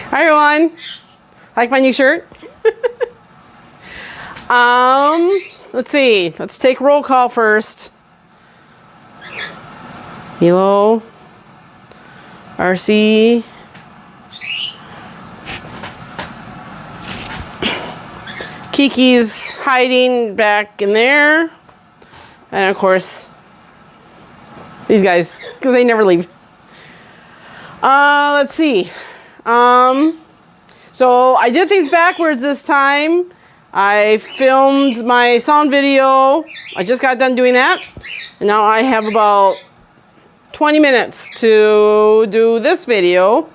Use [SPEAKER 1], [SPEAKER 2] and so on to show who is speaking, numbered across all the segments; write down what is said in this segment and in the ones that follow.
[SPEAKER 1] Hi everyone. Like my new shirt? Let's see. Let's take roll call first. Hello. RC. Kiki's hiding back in there. And of course, these guys, because they never leave. Let's see. So I did things backwards this time. I filmed my sound video. I just got done doing that. And now I have about 20 minutes to do this video.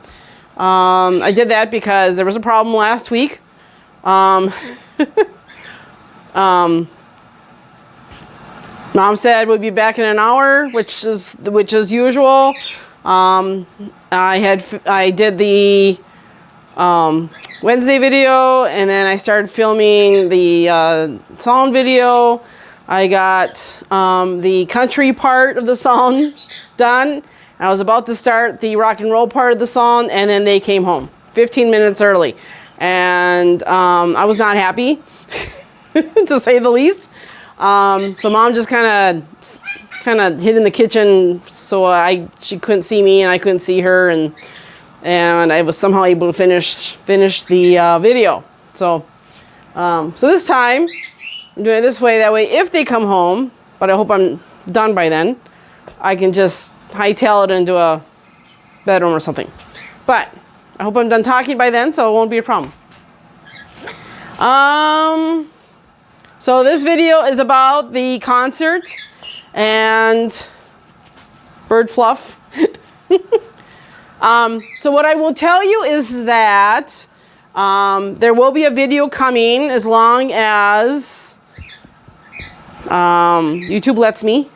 [SPEAKER 1] I did that because there was a problem last week. Mom said we'd be back in an hour, which is usual. I did the Wednesday video, and then I started filming the song video. I got the country part of the song done. I was about to start the rock and roll part of the song, and then they came home 15 minutes early. And I was not happy, to say the least. So Mom just kind of hid in the kitchen, so she couldn't see me and I couldn't see her, and I was somehow able to finish the video. So this time I'm doing it this way. That way, if they come home, but I hope I'm done by then, I can just hightail it into a bedroom or something. But I hope I'm done talking by then, so it won't be a problem. So this video is about the concert and bird fluff. So what I will tell you is that there will be a video coming as long as YouTube lets me.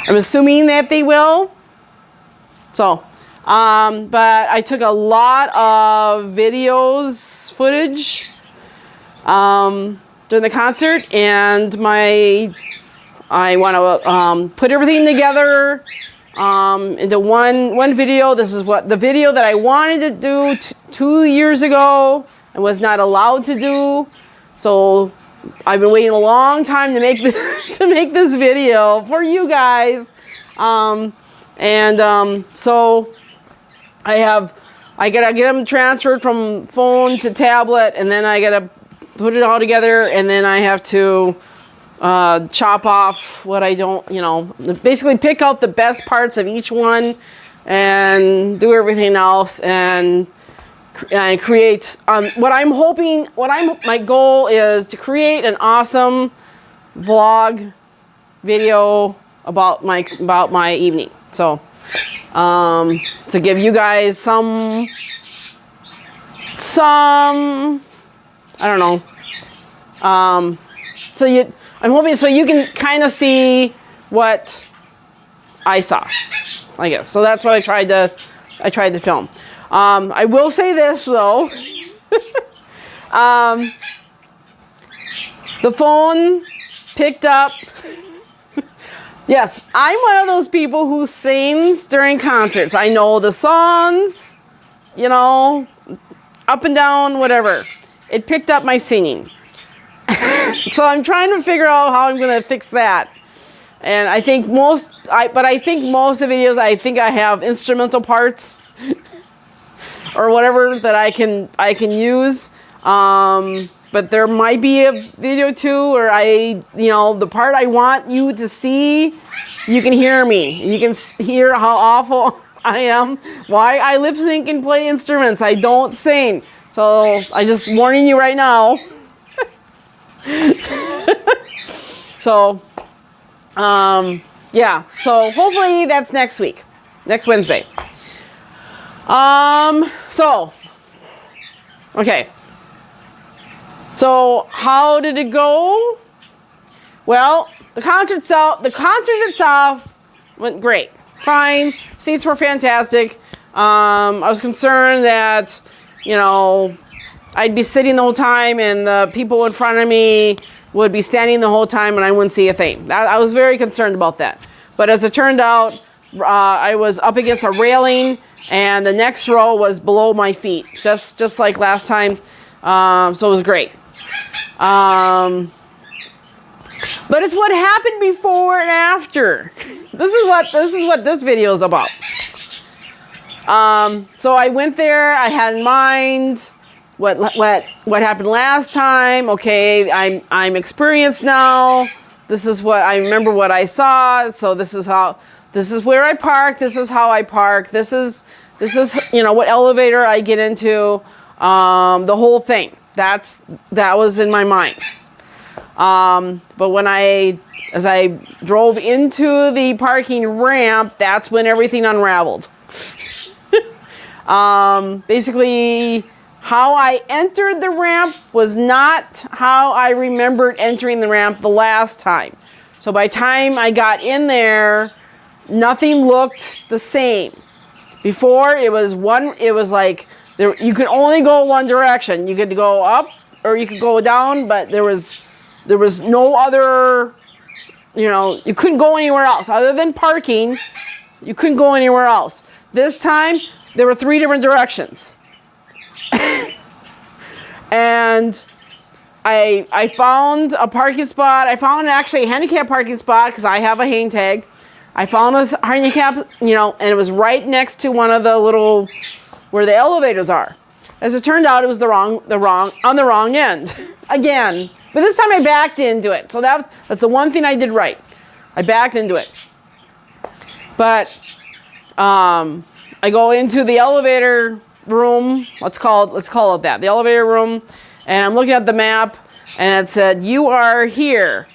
[SPEAKER 1] I'm assuming that they will. So. But I took a lot of footage during the concert, and I want to put everything together into one video. This is the video that I wanted to do 2 years ago and was not allowed to do. So I've been waiting a long time to make this video for you guys, so. I gotta get them transferred from phone to tablet, and then I gotta put it all together, and then I have to chop off what I don't, basically pick out the best parts of each one and do everything else and create my goal is to create an awesome vlog video about my evening. So to give you guys some I don't know. I'm hoping so you can kind of see what I saw, I guess. So that's what I tried to film. I will say this though. The phone picked up. Yes, I'm one of those people who sings during concerts. I know the songs, up and down, whatever. It picked up my singing. So I'm trying to figure out how I'm going to fix that. And I think most of the videos, I have instrumental parts or whatever that I can use. But there might be a video too where the part I want you to see, you can hear me. You can hear how awful I am. Why I lip sync and play instruments. I don't sing. So I just warning you right now. So, yeah. So hopefully that's next week, next Wednesday. Okay. So how did it go? Well, the concert itself went great. Fine. Seats were fantastic. I was concerned that, I'd be sitting the whole time and the people in front of me would be standing the whole time and I wouldn't see a thing. I was very concerned about that. But as it turned out, I was up against a railing and the next row was below my feet, just like last time. So it was great. But it's what happened before and after. This is what this video is about. So I went there. I had in mind what happened last time. Okay, I'm experienced now. This is what I remember what I saw. So this is where I park. This is how I park. This is what elevator I get into. The whole thing. That was in my mind. But as I drove into the parking ramp, that's when everything unraveled. Basically, how I entered the ramp was not how I remembered entering the ramp the last time. So by the time I got in there, nothing looked the same. Before it was like you could only go one direction. You could go up or you could go down, but there was no other, you couldn't go anywhere else other than parking. You couldn't go anywhere else. This time there were 3 different directions. And I found a parking spot. I found actually a handicap parking spot because I have a hang tag. I found a handicap, and it was right next to one of the little where the elevators are. As it turned out, it was on the wrong end again. But this time I backed into it. So that's the one thing I did right. I backed into it. But I go into the elevator room. Let's call it that. The elevator room, and I'm looking at the map, and it said you are here,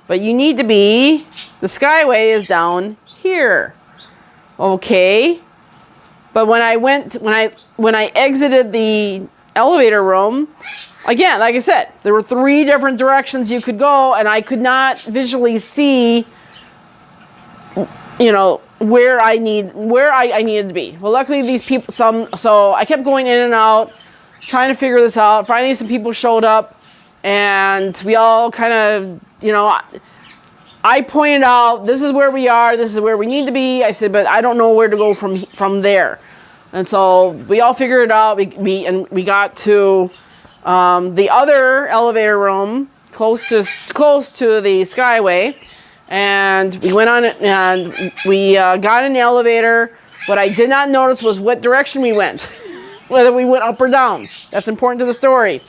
[SPEAKER 1] but you need to be. The Skyway is down here. Okay. But when I exited the elevator room, again, like I said, there were 3 different directions you could go, and I could not visually see, where I needed to be. Well, luckily these people, so I kept going in and out, trying to figure this out. Finally, some people showed up, and we all kind of, I pointed out, this is where we are, this is where we need to be. I said, but I don't know where to go from there. And so we all figured it out. We got to the other elevator room close to the Skyway, and we went on it, and we got in the elevator. What I did not notice was what direction we went, whether we went up or down. That's important to the story.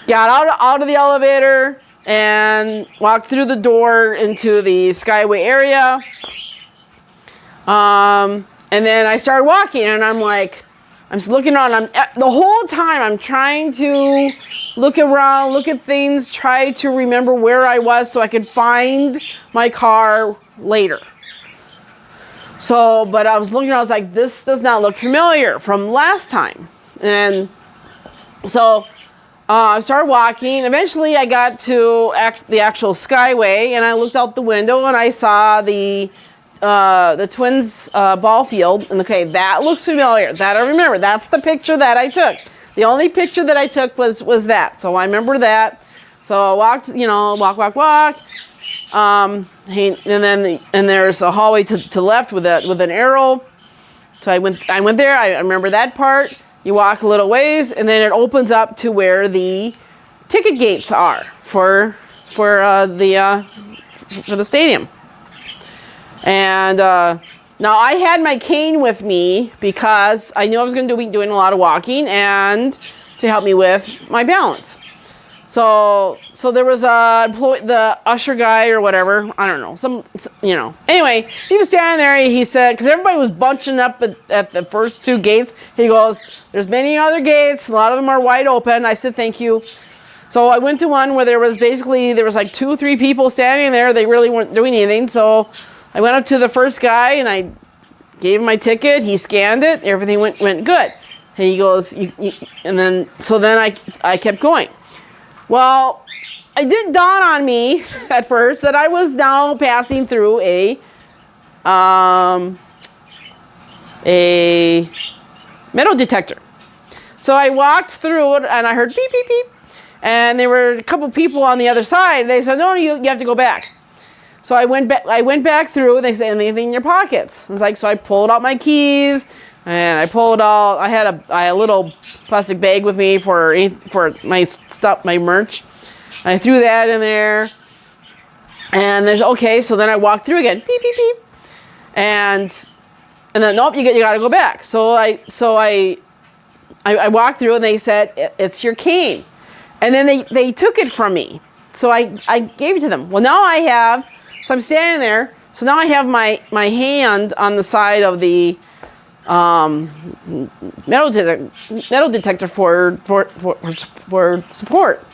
[SPEAKER 1] Got out of the elevator and walked through the door into the Skyway area. And then I started walking, and I'm just looking around. The whole time I'm trying to look around, look at things, try to remember where I was so I could find my car later. So, but I was looking around, I was like, this does not look familiar from last time. And so I started walking. Eventually I got to the actual Skyway, and I looked out the window and I saw the Twins ball field, and okay, that looks familiar. That I remember. That's the picture that I took. The only picture that I took was that. So I remember that. So I walked, walk. And there's a hallway to the left with an arrow. So I went there. I remember that part. You walk a little ways, and then it opens up to where the ticket gates are for the stadium. And now I had my cane with me because I knew I was going to be doing a lot of walking and to help me with my balance. So there was the usher guy or whatever, I don't know, Anyway, he was standing there. He said, because everybody was bunching up at the first 2 gates. He goes, "There's many other gates. A lot of them are wide open." I said, "Thank you." So I went to one where there was like 2 or 3 people standing there. They really weren't doing anything. So I went up to the first guy and I gave him my ticket. He scanned it. Everything went good. And he goes, and then I kept going. Well, it didn't dawn on me at first that I was now passing through a metal detector. So I walked through it and I heard beep, beep, beep. And there were a couple people on the other side. They said, "No, you have to go back." So I went back through, and they said, anything in your pockets? And it's like, so I pulled out my keys, and I pulled out, I had a little plastic bag with me for my stuff, my merch. And I threw that in there. And there's, okay, so then I walked through again, beep, beep, beep. And then, nope, you got to go back. So I walked through, and they said, it's your cane. And then they took it from me. So I gave it to them. Well, now I have, so I'm standing there. So now I have my hand on the side of the metal detector for support.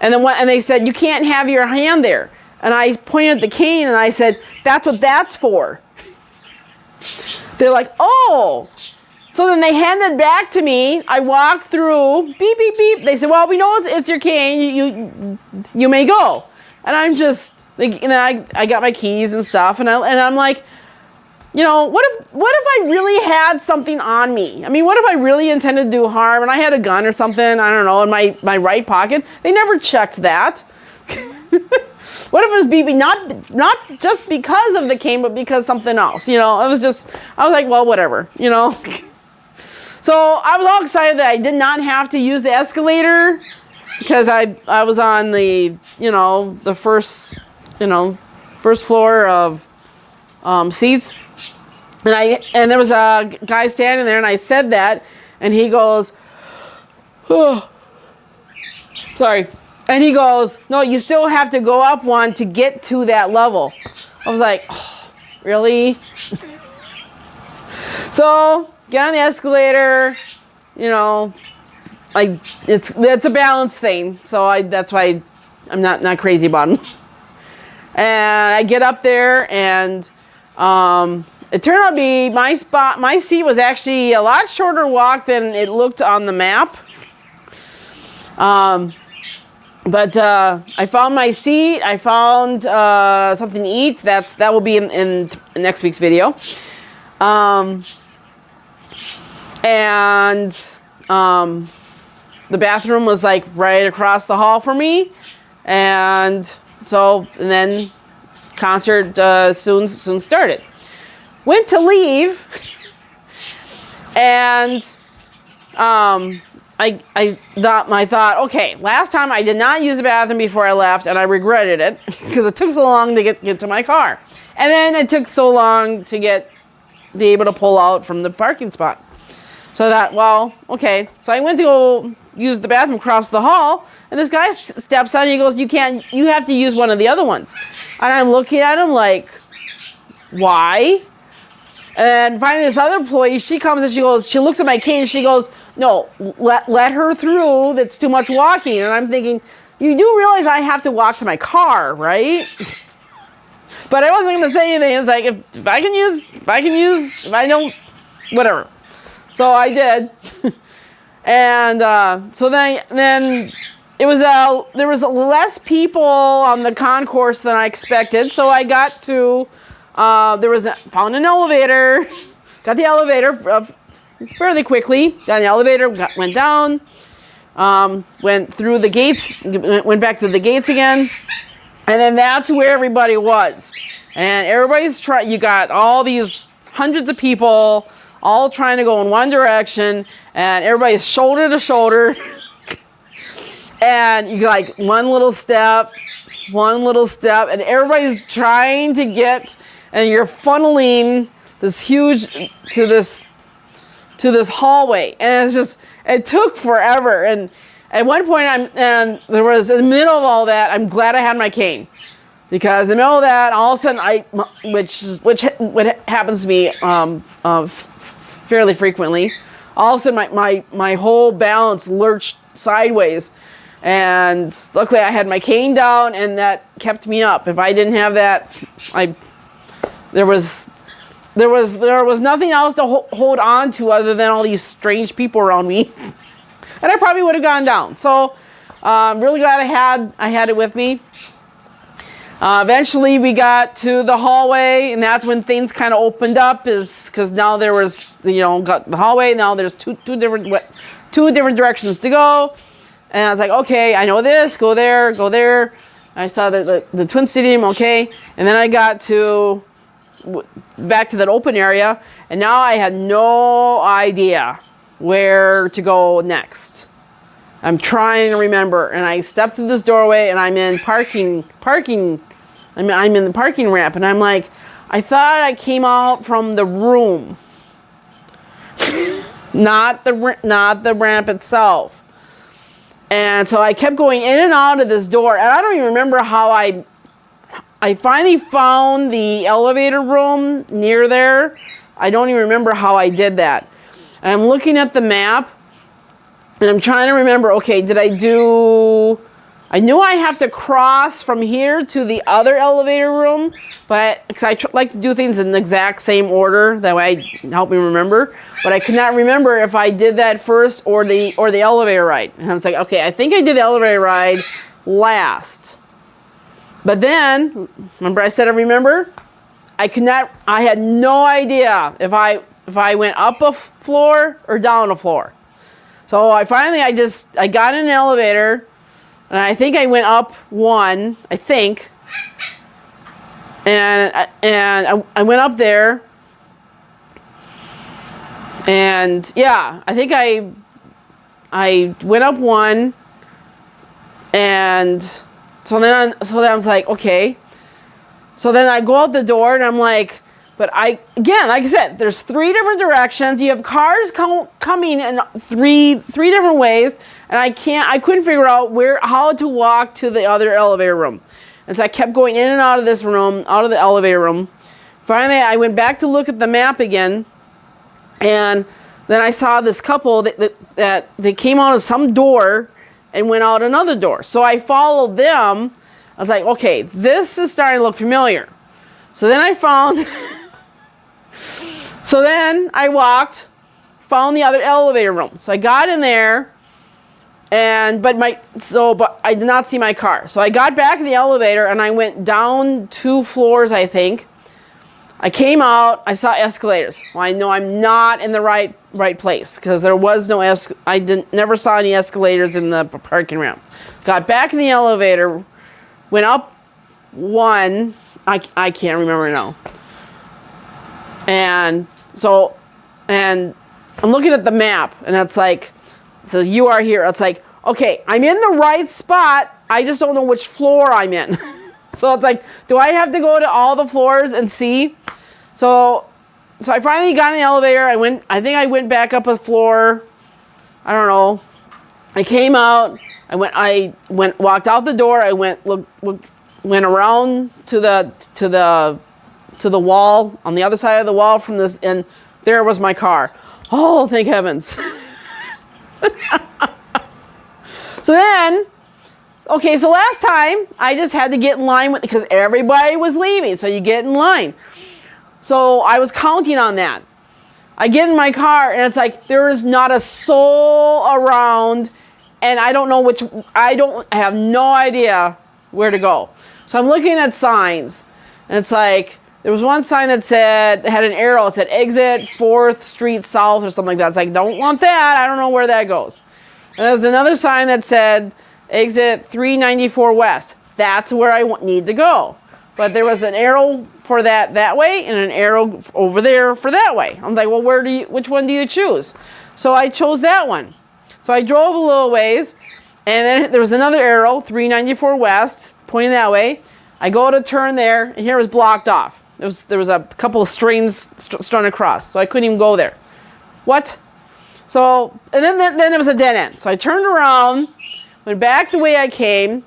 [SPEAKER 1] And then they said, you can't have your hand there. And I pointed at the cane, and I said, that's what that's for. They're like, oh. So then they handed it back to me. I walked through, beep, beep, beep. They said, well, we know it's your cane. You may go. And I'm just, and then I got my keys and stuff. And I'm like, you know, what if I really had something on me? I mean, what if I really intended to do harm and I had a gun or something, I don't know, in my right pocket? They never checked that. What if it was beeping, not just because of the cane, but because something else, you know? I was like, well, whatever, you know? So I was all excited that I did not have to use the escalator because I was on the, you know, the first floor of seats. And there was a guy standing there, and I said that, and he goes, oh, sorry. And he goes, no, you still have to go up one to get to that level. I was like, oh, really? So get on the escalator, you know, it's a balance thing. So that's why I'm not crazy about them. And I get up there, and it turned out to be my seat was actually a lot shorter walk than it looked on the map. But I found my seat. I found something to eat. That will be in next week's video. And the bathroom was like right across the hall for me. And then concert soon started. Went to leave, and I thought, okay, last time I did not use the bathroom before I left, and I regretted it because it took so long to get to my car, and then it took so long to be able to pull out from the parking spot. So I thought, well, okay. So I went to go use the bathroom across the hall, and this guy steps out and he goes, you have to use one of the other ones. And I'm looking at him like, why? And finally this other employee, she comes and she looks at my cane and she goes, no, let her through. That's too much walking. And I'm thinking, you do realize I have to walk to my car, right? But I wasn't going to say anything. It's like, if I don't, whatever. So I did. And so then it was there was less people on the concourse than I expected. So I got to, found an elevator, got the elevator fairly quickly, got an elevator, went down, went through the gates, went back to the gates again. And then that's where everybody was. And everybody's you got all these hundreds of people all trying to go in one direction, and everybody's shoulder to shoulder. And you like one little step, and everybody's trying to get, and you're funneling this huge to this hallway. And it took forever. And at one point, and there was in the middle of all that, I'm glad I had my cane, because in the middle of that, all of a sudden, which happens to me fairly frequently, all of a sudden my whole balance lurched sideways, and luckily I had my cane down, and that kept me up. If I didn't have that, there was nothing else to hold on to other than all these strange people around me. And I probably would have gone down. So I'm really glad I had it with me. Eventually we got to the hallway, and that's when things kind of opened up, because now there was, got the hallway. Now there's two different directions to go. And I was like, okay, I know this, go there. I saw the Twin Stadium, okay. And then I got to back to that open area, and now I had no idea where to go next. I'm trying to remember, and I stepped through this doorway, and I'm in parking. I'm in the parking ramp, and I'm like, I thought I came out from the room, not the ramp itself. And so I kept going in and out of this door, and I don't even remember how I finally found the elevator room near there. I don't even remember how I did that. And I'm looking at the map, and I'm trying to remember, okay, I knew I have to cross from here to the other elevator room, but because I like to do things in the exact same order, that way it help me remember. But I could not remember if I did that first or the elevator ride. And I was like, okay, I think I did the elevator ride last. But then, remember I said I remember? I had no idea if I went up a floor or down a floor. So I got in an elevator, and I think I went up one, I think. And I went up there. And yeah, I think I went up one. And so then I was like, okay. So then I go out the door, and I'm like, but like I said, there's 3 different directions. You have cars coming in three different ways, and I couldn't figure out how to walk to the other elevator room. And so I kept going in and out of this room, out of the elevator room. Finally, I went back to look at the map again, and then I saw this couple that they came out of some door and went out another door. So I followed them. I was like, okay, this is starting to look familiar. So then I found... So then I found the other elevator room. So I got in there, but I did not see my car. So I got back in the elevator, and I went down 2 floors, I think. I came out, I saw escalators. Well, I know I'm not in the right place, because there was no never saw any escalators in the parking ramp. Got back in the elevator, went up 1. I can't remember now. And I'm looking at the map, and it's like, so you are here. It's like, okay, I'm in the right spot. I just don't know which floor I'm in. So it's like, do I have to go to all the floors and see? So I finally got in the elevator. I think I went back up a floor. I don't know. I came out. Walked out the door. I went around to the wall, on the other side of the wall from this, and there was my car. Oh, thank heavens. So then, okay, so last time I just had to get in line because everybody was leaving, so you get in line. So I was counting on that. I get in my car, and it's like there is not a soul around, and I have no idea where to go. So I'm looking at signs, and it's like, there was one sign that had an arrow. It said exit 4th Street South or something like that. It's like, don't want that. I don't know where that goes. And there's another sign that said exit 394 West. That's where I need to go. But there was an arrow for that way and an arrow over there for that way. I'm like, well, which one do you choose? So I chose that one. So I drove a little ways, and then there was another arrow, 394 West, pointing that way. I go to turn there, and here it was blocked off. There was a couple of strings strung across, so I couldn't even go there. What? So, and then it was a dead end. So I turned around, went back the way I came,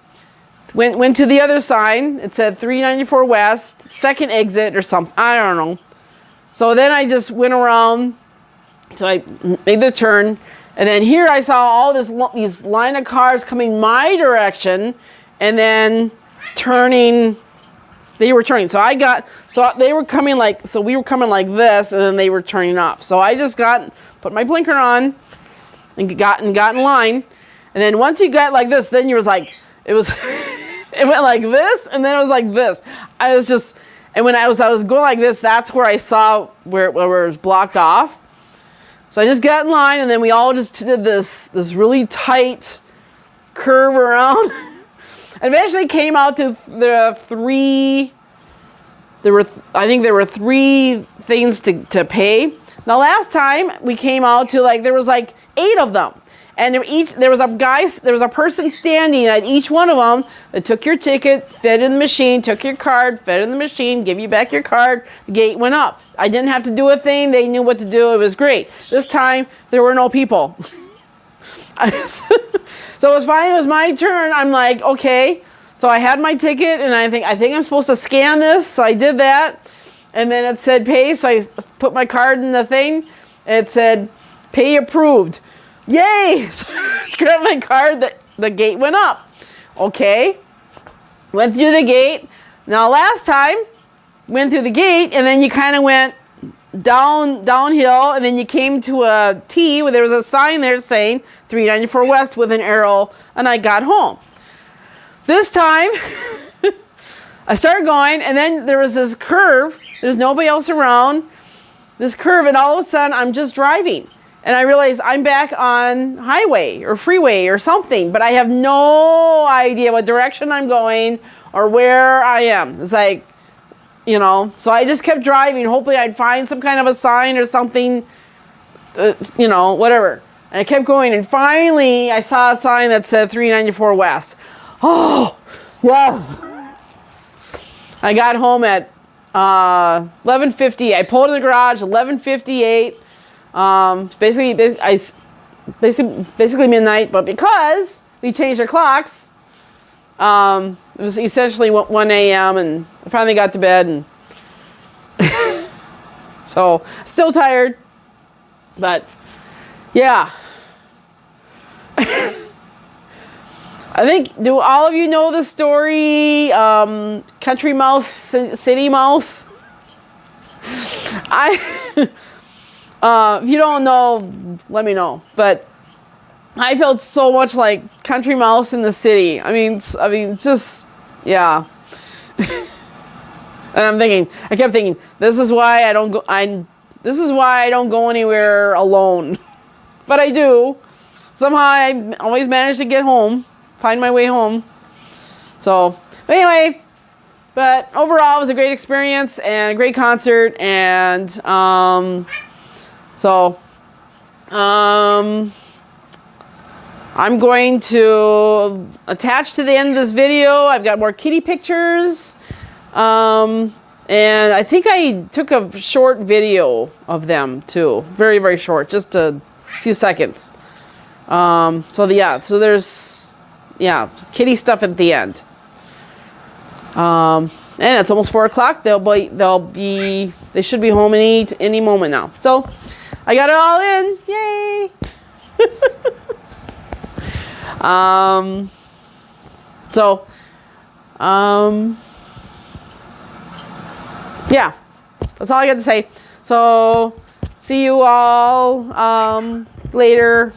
[SPEAKER 1] went to the other sign. It said 394 West, 2nd exit or something. I don't know. So then I just went around, so I made the turn, and then here I saw all these line of cars coming my direction, and then they were turning. So they were coming we were coming like this, and then they were turning off. So I just put my blinker on and got in line. And then once you got like this, then it went like this, and then it was like this. And when I was going like this, that's where I saw where it was blocked off. So I just got in line, and then we all just did this really tight curve around. eventually came out to the three. I think there were 3 things to pay. Now last time we came out to there was 8 of them. And there was a person standing at each one of them that took your ticket, fed in the machine, took your card, fed in the machine, give you back your card, the gate went up. I didn't have to do a thing, they knew what to do, it was great. This time there were no people. So it was fine, it was my turn. I'm like, okay. So I had my ticket and I think I'm supposed to scan this. So I did that. And then it said pay. So I put my card in the thing. It said pay approved. Yay! So I grabbed my card, the gate went up. Okay. Went through the gate. Now last time, went through the gate and then you kind of went downhill and then you came to a T where there was a sign there saying 394 West with an arrow and I got home. This time, I started going, and then there was this curve. There's nobody else around. This curve, and all of a sudden, I'm just driving. And I realize I'm back on highway or freeway or something, but I have no idea what direction I'm going or where I am. It's like, so I just kept driving. Hopefully, I'd find some kind of a sign or something, whatever. And I kept going, and finally, I saw a sign that said 394 West. Oh, yes. I got home at 11:50. I pulled in the garage 11:58. Basically midnight, but because we changed our clocks, it was essentially 1 a.m. and I finally got to bed and so still tired, but yeah. I think, do all of you know the story, Country Mouse, City Mouse? If you don't know, let me know. But I felt so much like Country Mouse in the city. I mean, just, yeah. And I kept thinking, this is why I don't go anywhere alone. But I do. Somehow I always manage to get home. Find my way home. So anyway, but overall it was a great experience and a great concert. And I'm going to attach to the end of this video. I've got more kitty pictures. And I think I took a short video of them too. Very, very short, just a few seconds. So there's kitty stuff at the end. And it's almost 4 o'clock. They should be home any moment now. So I got it all in. Yay! Yeah, that's all I got to say. So see you all later.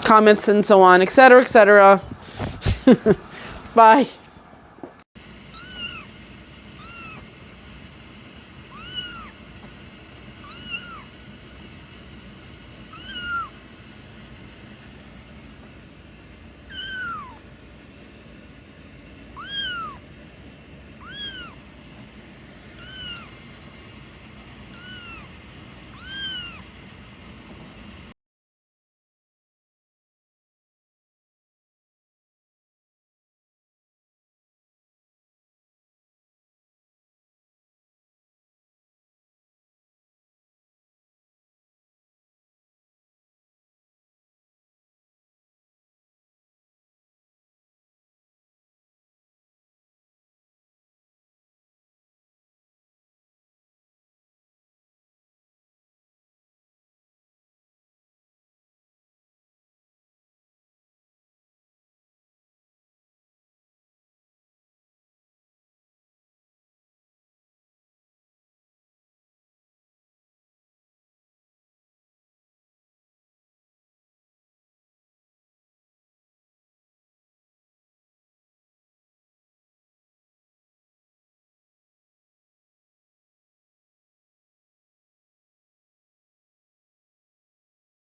[SPEAKER 1] Comments and so on, etc., etc. Bye.